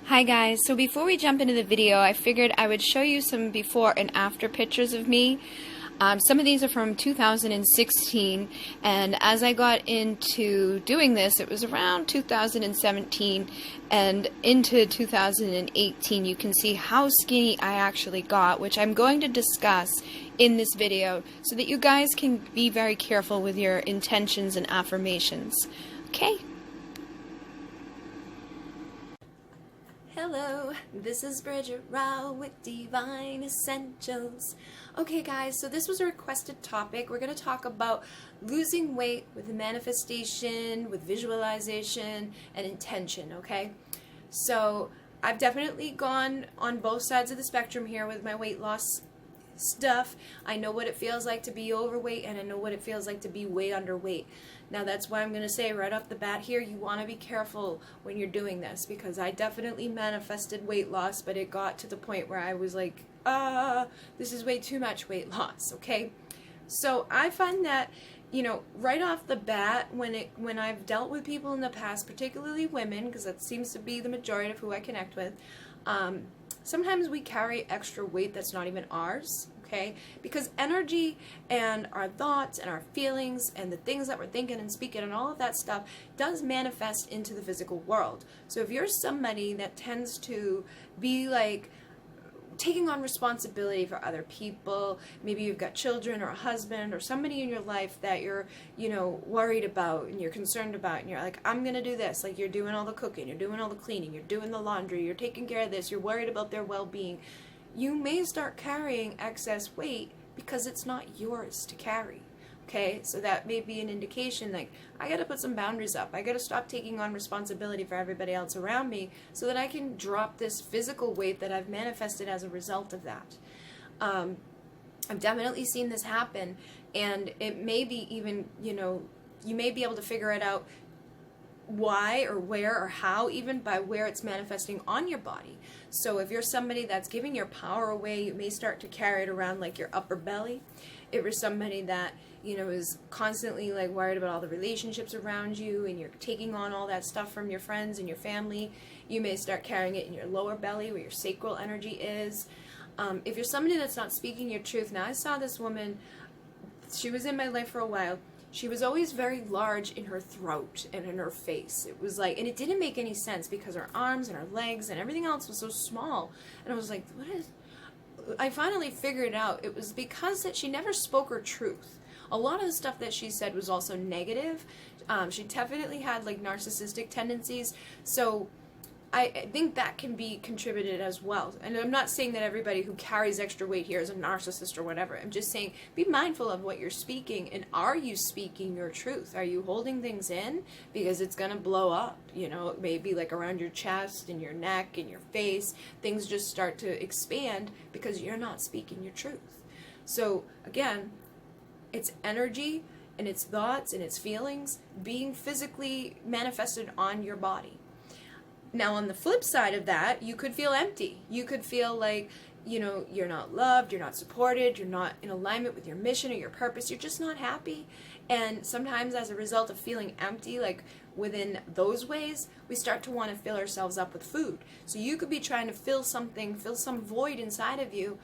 Hi guys, so before we jump into the video, I figured I would show you some before and after pictures of me. Some of these are from 2016, and as I got into doing this, it was around 2017 and into 2018. You can see how skinny I actually got, which I'm going to discuss in this video so that you guys can be very careful with your intentions and affirmations. Okay? Hello, this is Bridget Rau with Divine Essentials. Okay guys, so this was a requested topic. We're going to talk about losing weight with manifestation, with visualization, and intention, okay? So I've definitely gone on both sides of the spectrum here with my weight loss stuff. I know what it feels like to be overweight, and I know what it feels like to be way underweight. Now that's why I'm going to say right off the bat here, you want to be careful when you're doing this, because I definitely manifested weight loss, but it got to the point where I was like, this is way too much weight loss, okay? So I find that, you know, right off the bat, when I've dealt with people in the past, particularly women, because that seems to be the majority of who I connect with, sometimes we carry extra weight that's not even ours, okay? Because energy and our thoughts and our feelings and the things that we're thinking and speaking and all of that stuff does manifest into the physical world. So if you're somebody that tends to be like taking on responsibility for other people, maybe you've got children or a husband or somebody in your life that you're, you know, worried about and you're concerned about, and you're like, I'm gonna do this, like you're doing all the cooking, you're doing all the cleaning, you're doing the laundry, you're taking care of this, you're worried about their well-being, you may start carrying excess weight because it's not yours to carry. Okay, so that may be an indication like, I gotta put some boundaries up. I gotta stop taking on responsibility for everybody else around me so that I can drop this physical weight that I've manifested as a result of that. I've definitely seen this happen, and it may be even, you know, you may be able to figure it out why or where or how, even by where it's manifesting on your body. So if you're somebody that's giving your power away, you may start to carry it around like your upper belly. If you're somebody that, you know, is constantly like worried about all the relationships around you and you're taking on all that stuff from your friends and your family, you may start carrying it in your lower belly where your sacral energy is. If you're somebody that's not speaking your truth, now I saw this woman, she was in my life for a while. She was always very large in her throat and in her face. It was like, and it didn't make any sense because her arms and her legs and everything else was so small. And I was like, what is... I finally figured it out. It was because that she never spoke her truth. A lot of the stuff that she said was also negative. She definitely had like narcissistic tendencies. So I think that can be contributed as well. And I'm not saying that everybody who carries extra weight here is a narcissist or whatever. I'm just saying be mindful of what you're speaking, and are you speaking your truth? Are you holding things in? Because it's going to blow up, you know, maybe like around your chest and your neck and your face. Things just start to expand because you're not speaking your truth. So again, it's energy and it's thoughts and it's feelings being physically manifested on your body. Now, on the flip side of that, you could feel empty. You could feel like, you know, you're not loved, you're not supported, you're not in alignment with your mission or your purpose, you're just not happy. And sometimes as a result of feeling empty, like within those ways, we start to want to fill ourselves up with food. So you could be trying to fill something, fill some void inside of you,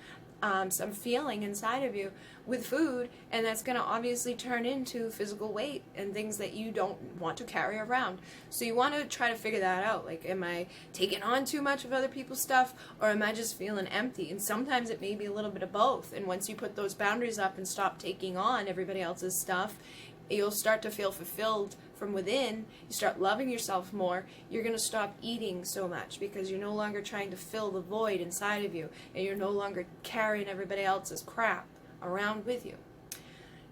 some feeling inside of you with food, and that's going to obviously turn into physical weight and things that you don't want to carry around. So you want to try to figure that out. Like, am I taking on too much of other people's stuff, or am I just feeling empty? And sometimes it may be a little bit of both. And once you put those boundaries up and stop taking on everybody else's stuff, you'll start to feel fulfilled from within. You start loving yourself more. You're going to stop eating so much because you're no longer trying to fill the void inside of you, and you're no longer carrying everybody else's crap around with you.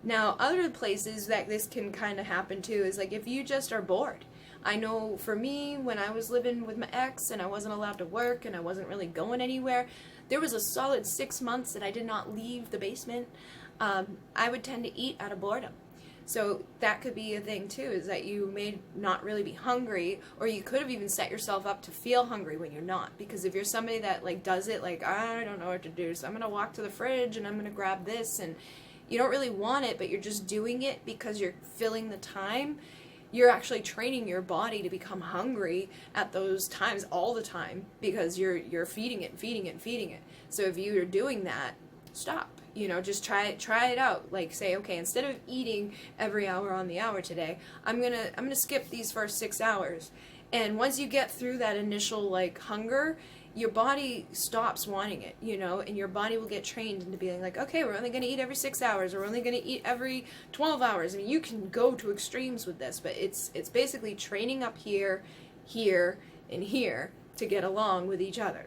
Now, other places that this can kind of happen too is like if you just are bored. I know for me, when I was living with my ex and I wasn't allowed to work and I wasn't really going anywhere, there was a solid 6 months that I did not leave the basement. I would tend to eat out of boredom. So that could be a thing too, is that you may not really be hungry, or you could have even set yourself up to feel hungry when you're not. Because if you're somebody that like does it like, I don't know what to do, so I'm going to walk to the fridge and I'm going to grab this, and you don't really want it, but you're just doing it because you're filling the time, you're actually training your body to become hungry at those times all the time, because you're feeding it, feeding it, feeding it. So if you're doing that, stop. You know, just try it out. Like, say, okay, instead of eating every hour on the hour today, I'm gonna skip these first 6 hours. And once you get through that initial like hunger, your body stops wanting it, you know, and your body will get trained into being like, okay, we're only going to eat every 6 hours, or we're only going to eat every 12 hours. I mean, you can go to extremes with this, but it's basically training up here, here, and here to get along with each other.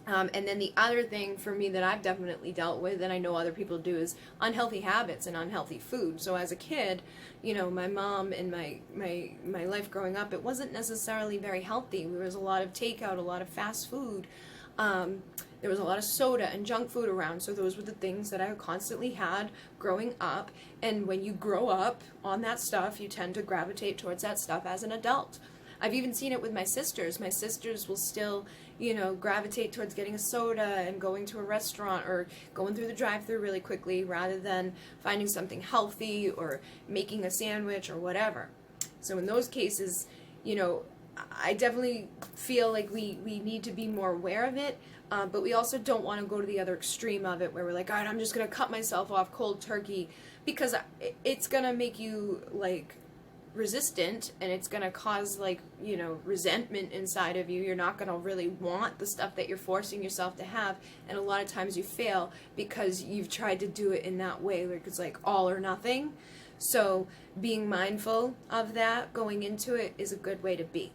And then the other thing for me that I've definitely dealt with, and I know other people do, is unhealthy habits and unhealthy food. So as a kid, you know, my mom and my life growing up, it wasn't necessarily very healthy. There was a lot of takeout, a lot of fast food. There was a lot of soda and junk food around. So those were the things that I constantly had growing up. And when you grow up on that stuff, you tend to gravitate towards that stuff as an adult. I've even seen it with my sisters. My sisters will still, you know, gravitate towards getting a soda and going to a restaurant or going through the drive-thru really quickly rather than finding something healthy or making a sandwich or whatever. So in those cases, you know, I definitely feel like we need to be more aware of it, but we also don't want to go to the other extreme of it where we're like, all right, I'm just going to cut myself off cold turkey, because it's going to make you, like, resistant, and it's going to cause, like, you know, resentment inside of you. You're not going to really want the stuff that you're forcing yourself to have, and a lot of times you fail because you've tried to do it in that way, like it's like all or nothing. So being mindful of that going into it is a good way to be.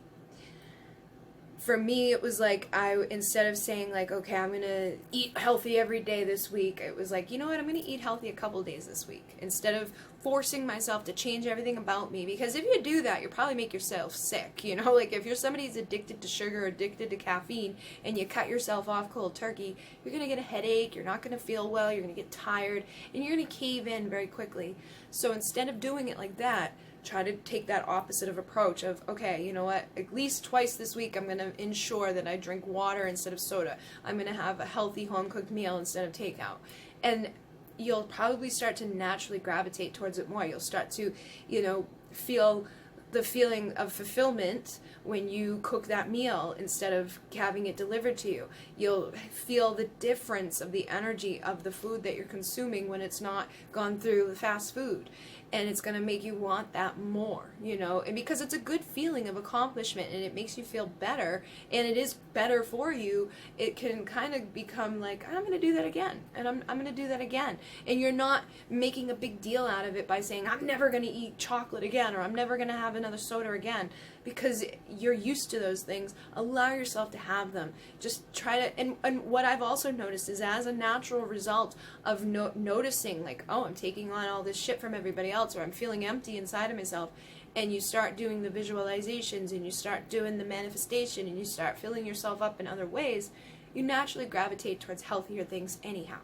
For me, it was like, instead of saying like, okay, I'm going to eat healthy every day this week, it was like, you know what, I'm going to eat healthy a couple days this week, instead of forcing myself to change everything about me. Because if you do that, you'll probably make yourself sick, you know, like if you're somebody who's addicted to sugar, addicted to caffeine, and you cut yourself off cold turkey, you're going to get a headache, you're not going to feel well, you're going to get tired, and you're going to cave in very quickly. So instead of doing it like that, try to take that opposite of approach of, okay, you know what, at least twice this week I'm going to ensure that I drink water instead of soda. I'm going to have a healthy home-cooked meal instead of takeout. And you'll probably start to naturally gravitate towards it more. You'll start to, you know, feel the feeling of fulfillment when you cook that meal instead of having it delivered to you. You'll feel the difference of the energy of the food that you're consuming when it's not gone through the fast food. And it's going to make you want that more, you know, and because it's a good feeling of accomplishment and it makes you feel better, and it is better for you, it can kind of become like, I'm going to do that again, and I'm going to do that again. And you're not making a big deal out of it by saying, I'm never going to eat chocolate again, or I'm never going to have another soda again, because you're used to those things. Allow yourself to have them. Just try to, and what I've also noticed is, as a natural result of noticing, like, oh, I'm taking on all this shit from everybody else, or I'm feeling empty inside of myself, and you start doing the visualizations, and you start doing the manifestation, and you start filling yourself up in other ways, you naturally gravitate towards healthier things anyhow.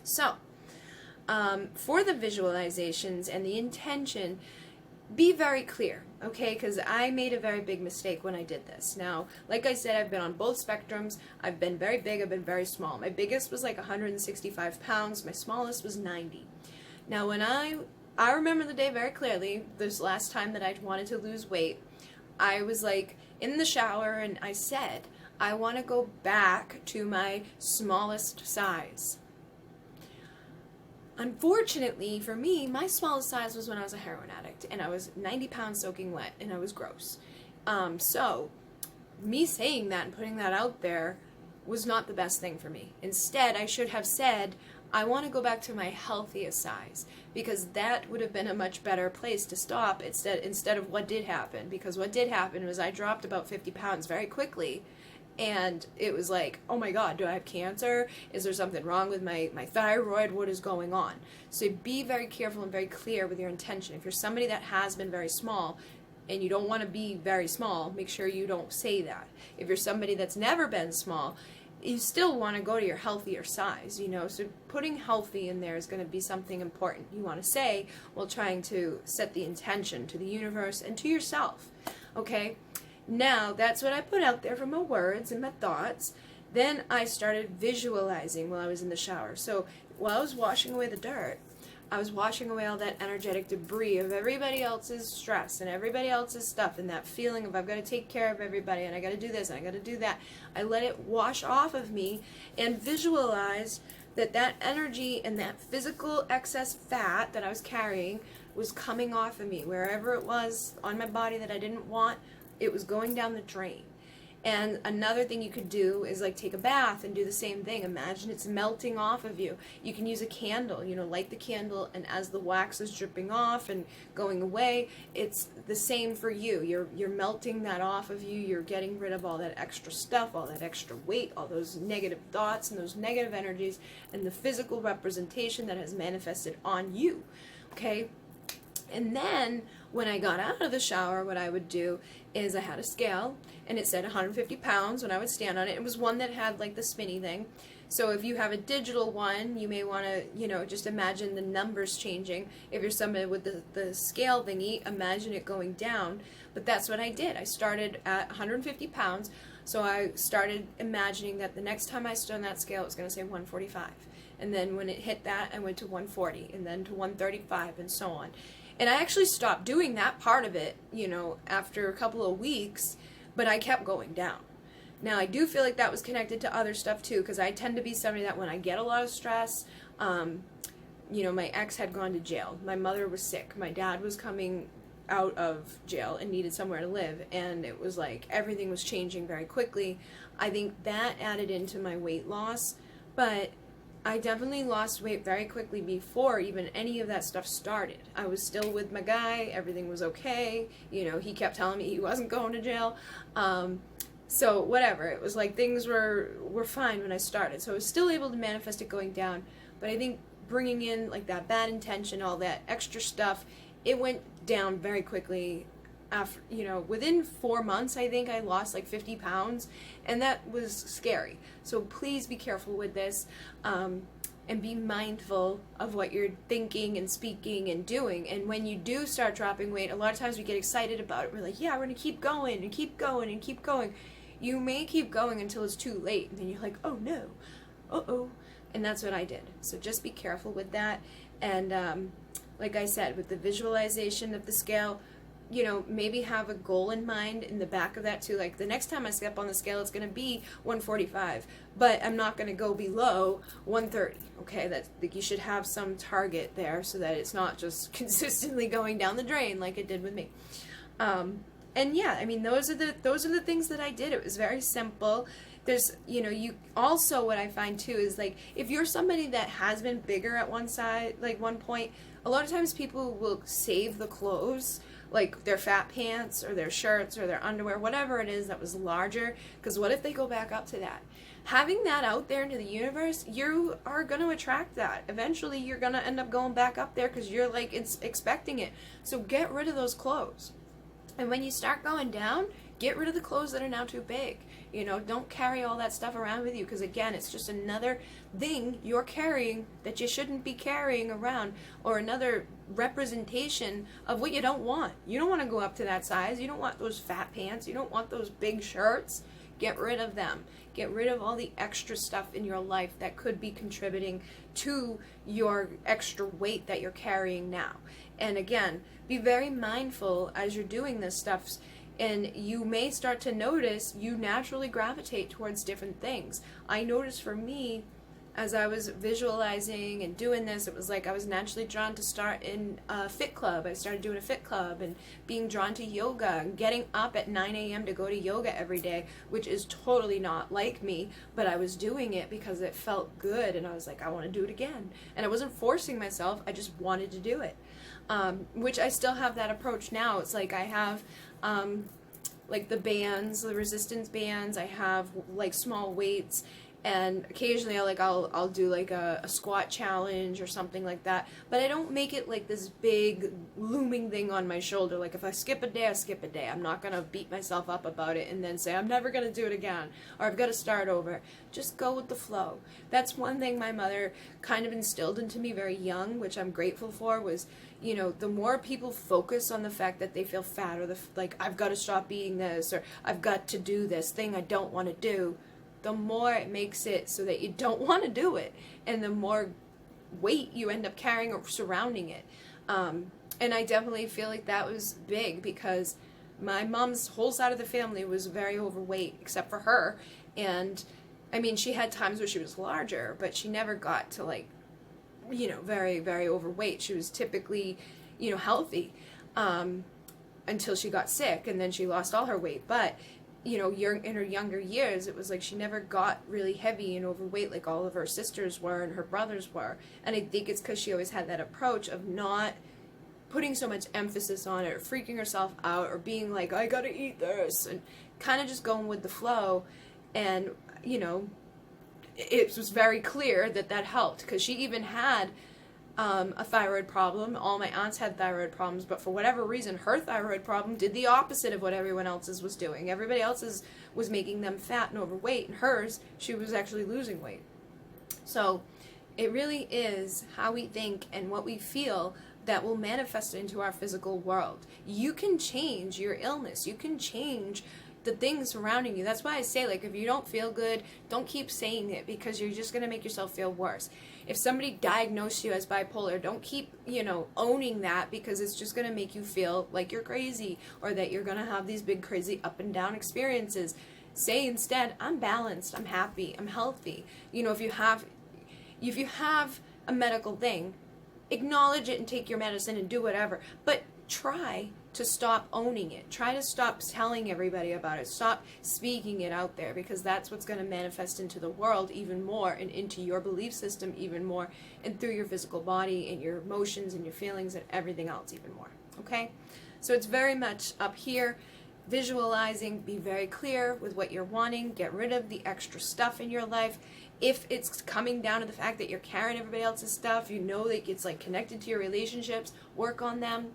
So, for the visualizations and the intention, be very clear, okay? Because I made a very big mistake when I did this. Now, like I said, I've been on both spectrums. I've been very big, I've been very small. My biggest was like 165 pounds. My smallest was 90. Now, when I remember the day very clearly, this last time that I wanted to lose weight, I was like in the shower and I said, I want to go back to my smallest size. Unfortunately for me, my smallest size was when I was a heroin addict, and I was 90 pounds soaking wet, and I was gross. So me saying that and putting that out there was not the best thing for me. Instead, I should have said, I want to go back to my healthiest size, because that would have been a much better place to stop instead of what did happen. Because what did happen was I dropped about 50 pounds very quickly. And it was like, oh my God, do I have cancer? Is there something wrong with my thyroid? What is going on? So be very careful and very clear with your intention. If you're somebody that has been very small and you don't want to be very small, make sure you don't say that. If you're somebody that's never been small, you still want to go to your healthier size, you know. So putting healthy in there is going to be something important you want to say while trying to set the intention to the universe and to yourself, okay? Now, that's what I put out there for my words and my thoughts. Then I started visualizing while I was in the shower. So while I was washing away the dirt, I was washing away all that energetic debris of everybody else's stress and everybody else's stuff, and that feeling of I've got to take care of everybody and I got to do this and I got to do that. I let it wash off of me and visualized that that energy and that physical excess fat that I was carrying was coming off of me. Wherever it was on my body that I didn't want, it was going down the drain. And another thing you could do is like take a bath and do the same thing. Imagine it's melting off of you. You can use a candle, light the candle, and as the wax is dripping off and going away, it's the same for you. You're melting that off of you. You're getting rid of all that extra stuff, all that extra weight, all those negative thoughts and those negative energies and the physical representation that has manifested on you. Okay? And then when I got out of the shower, what I would do is I had a scale and it said 150 pounds when I would stand on it. It was one that had like the spinny thing. So if you have a digital one, you may want to, just imagine the numbers changing. If you're somebody with the scale thingy, imagine it going down. But that's what I did. I started at 150 pounds. So I started imagining that the next time I stood on that scale, it was going to say 145. And then when it hit that, I went to 140 and then to 135 and so on. And I actually stopped doing that part of it, after a couple of weeks, but I kept going down. Now, I do feel like that was connected to other stuff too, because I tend to be somebody that when I get a lot of stress, my ex had gone to jail. My mother was sick. My dad was coming out of jail and needed somewhere to live, and it was like everything was changing very quickly. I think that added into my weight loss, but I definitely lost weight very quickly before even any of that stuff started. I was still with my guy. Everything was okay. He kept telling me he wasn't going to jail. So whatever. It was like things were fine when I started. So I was still able to manifest it going down. But I think bringing in like that bad intention, all that extra stuff, it went down very quickly. After, within 4 months, I think I lost like 50 pounds, and that was scary. So please be careful with this, and be mindful of what you're thinking and speaking and doing. And when you do start dropping weight, a lot of times we get excited about it. We're like, yeah, we're going to keep going and keep going and keep going. You may keep going until it's too late, and then you're like, oh no, uh-oh. And that's what I did. So just be careful with that. And like I said, with the visualization of the scale, maybe have a goal in mind in the back of that too. Like the next time I step on the scale, it's going to be 145, but I'm not going to go below 130. Okay, that's like you should have some target there so that it's not just consistently going down the drain like it did with me. And yeah, I mean those are the things that I did. It was very simple. There's, you also, what I find too is like if you're somebody that has been bigger at one side, like one point, a lot of times people will save the clothes, like their fat pants or their shirts or their underwear, whatever it is that was larger, because what if they go back up to that? Having that out there into the universe, you are going to attract that. Eventually you're going to end up going back up there because you're like expecting it. So get rid of those clothes. And when you start going down, get rid of the clothes that are now too big. Don't carry all that stuff around with you, because again, it's just another thing you're carrying that you shouldn't be carrying around, or another representation of what you don't want. You don't want to go up to that size. You don't want those fat pants. You don't want those big shirts. Get rid of them. Get rid of all the extra stuff in your life that could be contributing to your extra weight that you're carrying now. And again, be very mindful as you're doing this stuff. And you may start to notice you naturally gravitate towards different things. I noticed for me, as I was visualizing and doing this, it was like I was naturally drawn to start in a fit club. I started doing a fit club and being drawn to yoga and getting up at 9 a.m. to go to yoga every day, which is totally not like me, but I was doing it because it felt good, and I was like, I want to do it again. And I wasn't forcing myself, I just wanted to do it, which I still have that approach now. It's like I have like the bands, the resistance bands, I have like small weights, and occasionally I'll do like a squat challenge or something like that, but I don't make it like this big looming thing on my shoulder. Like if I skip a day, I skip a day. I'm not gonna beat myself up about it and then say I'm never gonna do it again, or I've got to start over. Just go with the flow. That's one thing my mother kind of instilled into me very young, which I'm grateful for, was the more people focus on the fact that they feel fat, or like I've got to stop eating this, or I've got to do this thing I don't want to do, the more it makes it so that you don't want to do it, and the more weight you end up carrying or surrounding it. And I definitely feel like that was big because my mom's whole side of the family was very overweight except for her. And I mean, she had times where she was larger, but she never got to like, you know, very, very overweight. She was typically, you know, healthy until she got sick, and then she lost all her weight. But, you know, in her younger years, it was like she never got really heavy and overweight like all of her sisters were and her brothers were. And I think it's because she always had that approach of not putting so much emphasis on it or freaking herself out or being like, I gotta eat this, and kind of just going with the flow. And, you know, it was very clear that that helped because she even had a thyroid problem. All my aunts had thyroid problems, but for whatever reason, her thyroid problem did the opposite of what everyone else's was doing. Everybody else's was making them fat and overweight, and hers, she was actually losing weight. So it really is how we think and what we feel that will manifest into our physical world. You can change your illness. You can change the things surrounding you. That's why I say, like, if you don't feel good, don't keep saying it because you're just going to make yourself feel worse. If somebody diagnosed you as bipolar, don't keep, you know, owning that because it's just going to make you feel like you're crazy or that you're going to have these big crazy up and down experiences. Say instead, I'm balanced, I'm happy, I'm healthy. You know, if you have a medical thing, acknowledge it and take your medicine and do whatever, but try to stop owning it. Try to stop telling everybody about it. Stop speaking it out there because that's what's going to manifest into the world even more and into your belief system even more and through your physical body and your emotions and your feelings and everything else even more. Okay? So it's very much up here. Visualizing, be very clear with what you're wanting, get rid of the extra stuff in your life. If it's coming down to the fact that you're carrying everybody else's stuff, you know that it's like connected to your relationships, work on them.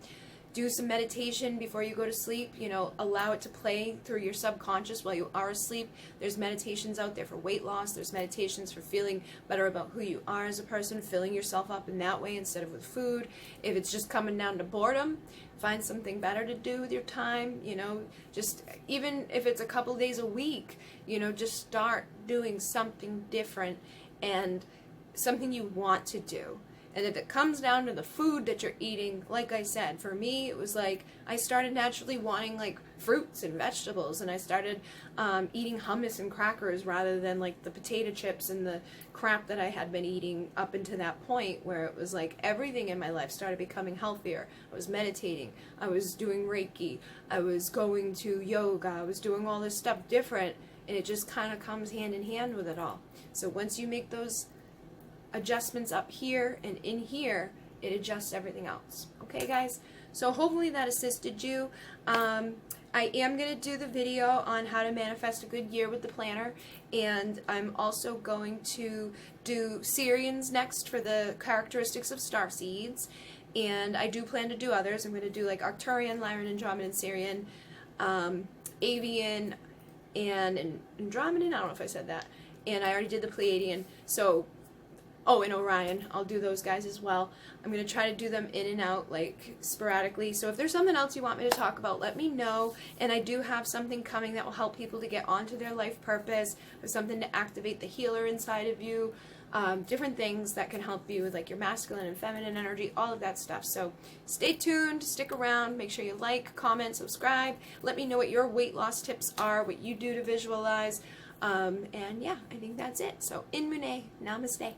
Do some meditation before you go to sleep, you know, allow it to play through your subconscious while you are asleep. There's meditations out there for weight loss. There's meditations for feeling better about who you are as a person, filling yourself up in that way instead of with food. If it's just coming down to boredom, find something better to do with your time, you know, just even if it's a couple days a week, you know, just start doing something different and something you want to do. And if it comes down to the food that you're eating, like I said, for me, it was like I started naturally wanting like fruits and vegetables, and I started eating hummus and crackers rather than like the potato chips and the crap that I had been eating up until that point where it was like everything in my life started becoming healthier. I was meditating, I was doing Reiki, I was going to yoga, I was doing all this stuff different, and it just kind of comes hand in hand with it all. So once you make those adjustments up here and in here, it adjusts everything else. Okay, guys? So hopefully that assisted you. I am going to do the video on how to manifest a good year with the planner, and I'm also going to do Sirians next for the characteristics of starseeds, and I do plan to do others. I'm going to do like Arcturian, Lyran, Andromedan, Sirian, Avian, and Andromedan. I don't know if I said that. And I already did the Pleiadian. So oh, and Orion, I'll do those guys as well. I'm going to try to do them in and out, like, sporadically. So if there's something else you want me to talk about, let me know. And I do have something coming that will help people to get onto their life purpose, or something to activate the healer inside of you, different things that can help you with, like, your masculine and feminine energy, all of that stuff. So stay tuned, stick around, make sure you like, comment, subscribe. Let me know what your weight loss tips are, what you do to visualize. And yeah, I think that's it. So, in Mune, namaste.